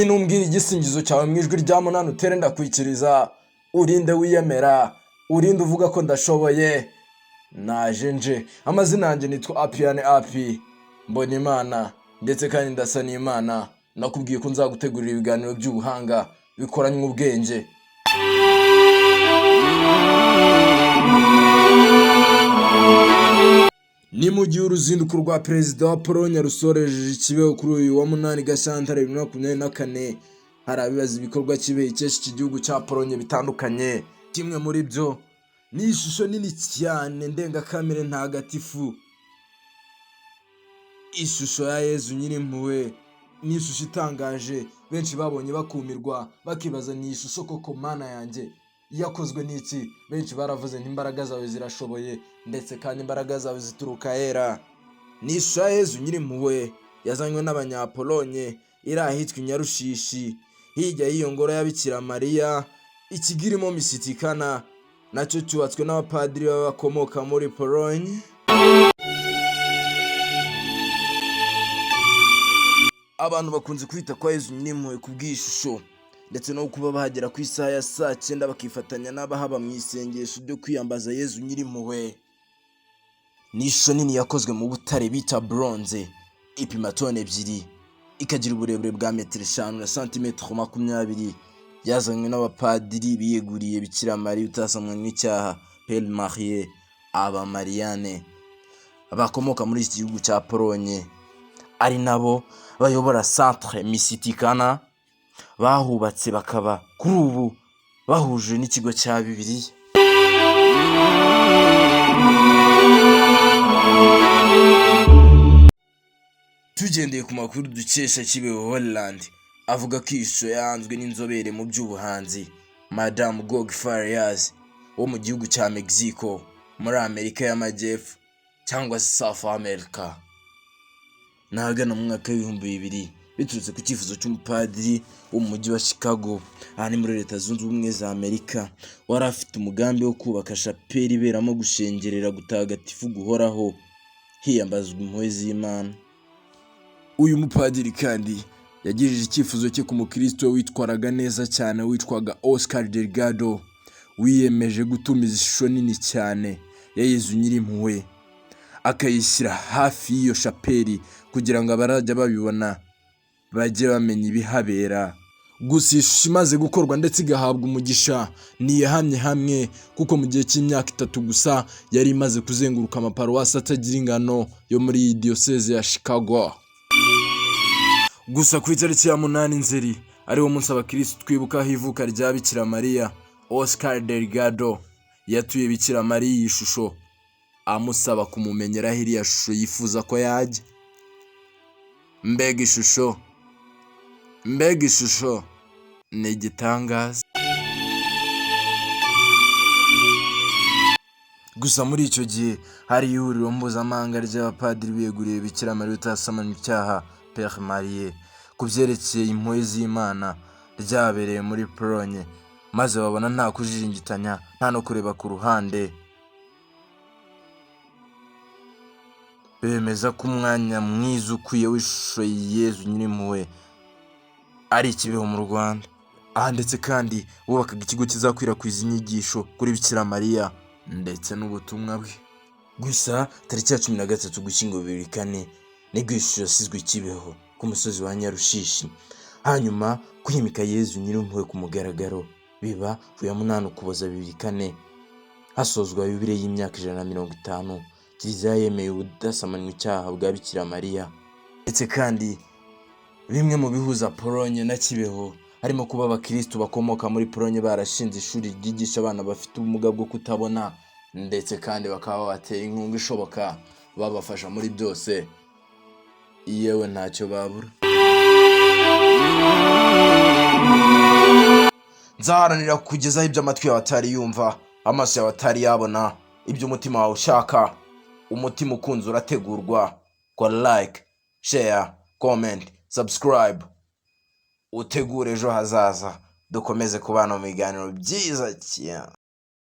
numbwira igisingizo cyawe mu ijwi rya munani utere ndakwikiriza, urinde wiyemera, urinde uvuga ko ndashoboye. Naje nje, amazina yanjye nitwa Apiyane Api, mbona Imana ndetse kandi ndasa n'Imana. Nakubwiye ko nzagutegurira ibiganiro by'ubuhanga bikoranywe ubwenge. Ni mu gihe uruzinduko rwa perezida wa Pologne rusoreje Kibeho kuri uyu wa 8 Gashyantare 2024, hari abibaza ibikorwa Kibeho ikesha iki gihugu cya Pologne bitandukanye. Kimwe muri byo ni ishusho nini cyane ndengakamere ntagatifu, ishusho ya Yezu Nyirimpuhwe. Ni ishusho itangaje, benshi babonye bakumirwa bakibaza ni ishusho koko Mana yanjye yakozwe n'iki. Benshi baravuze n'imbaraga zawe zirashoboye ndetse kandi imbaraga zawe zituruka hera. Ni ishusho ya Yezu Nyirimpuhwe yazanywe n'abanyapolonye, iri ahitwa i Nyarushishi, hirya y'iyo ngoro ya Bikira Mariya. Ikigirimo Misitikana nacyo cyubatswe n'abapadiri bakomoka muri Pologne. Abantu bakunze kwita kwa Yezu Nyirimpuhwe ku bw'ishusho ndetse no kuba bahagera ku isaha ya saa 9 bakifatanya n'abahaba mu isengesho ryo kwiyambaza Yezu Nyirimpuhwe. Ni ishusho nini yakozwe mu butare bita bronze, ipima tone 2, ikagira uburebure bwa metero 5 na santimetero 20. Yazanywe n'abapadiri biyeguriye Bikira Mariya utasamwe n'icyaha, Père Marie aba Mariane, bakomoka muri iki gihugu cya Pologne, ari nabo bayobora Centre Misitikana. Bahubatse bakaba kuri ubu bahuje n'ikigo cya Bibiliya. Tugendeye ku makuru dukesha Kibeho Holland, avuga ko ishusho yanzwe n'inzobere mu by'ubuhanzi Madame Gog Farias wo mu gihugu cya Mexico muri Amerika y'Amajyepfo cyangwa South America. Nahagana mu mwaka w'2000 biturutse ku cyifuzo cy'umupadiri wo mu mujyi wa Chicago, aha ni muri Leta Zunze Ubumwe za Amerika, wari afite umugambi wo kubaka shapeli iberamo gushengerera gutagatifu guhoraho hiyambazwa impuhwe z'Imana. Uyu mupadiri kandi yagirije icyifuzo cye ku mukristo witwaraga neza cyane witwaga Oscar Delgado, wiyemeje gutumiza ishusho nini cyane ya Yezu Nyirimpuhwe akayishyira hafi y'iyo shapeli kugira ngo abarajya babibona bajye bamenya ibihabera. Gusa ishusho imaze gukorwa ndetse igahabwa umugisha ntiyahamye hamwe, kuko mu gihe cy'imyaka 3 gusa yari imaze kuzenguruka amaparuwasi atagira ingano yo muri iyi diyoseze ya Chicago. Gusa ku itariki ya 8 Nzeri ariwo munsi abakristo twibukaho ivuka rya Bikira Mariya, Oscar Delgado yatuye Bikira Mariya iyi shusho amusaba kumumenyeraho iriya shusho yifuza ko yajya. Mbega ishusho ni igitangaza. Gusa muri icyo gihe hari ihuriro mpuzamahanga ry'abapadiri biyeguriye Bikira Mariya utasamanywe icyaha, Père Marie, ku byerekeye impuhwe z'Imana ryabereye muri Pologne, maze babona nta kujiringitanya nta no kureba ku ruhande, bemeza ko umwanya mwiza ukwiye w'ishusho Yezu Nyirimpuhwe ari Kibeho mu Rwanda. Aha ndetse kandi bubakaga ikigo kizakwirakwiza inyigisho kuri Bikira Mariya ndetse n'ubutumwa bwe. Gusa tariki ya 13 Ugushyingo 2004 nibwo ishusho yasizwe Kibeho ku musozi wa Nyarushishi, hanyuma kwimika Yezu Nyirimpuhwe ku mugaragaro biba ku ya 8 Ukuboza 2004, hasozwa yubile y'imyaka 150 Kiliziya yemeye ubudasamanywe icyaha bwa Bikira Mariya. Ndetse kandi bimwe mu bihuza Pologne na Kibeho harimo kuba abakristo bakomoka muri Pologne barashinze ishuri ryigisha abana bafite ubumuga bwo kutabona, ndetse kandi bakaba bateye inkunga ishoboka babafasha muri byose, yewe ntacyo babura. Nzaharanira kugezaho ibyo amatwi yawe atari yumva, amaso yawe atari yabona, ibyo umutima wawe ushaka. Umutima ukunze urategurwa. Kora like, share, comment, subscribe. Utegure ejo hazaza dukomeze kubana mu biganiro byiza cyane.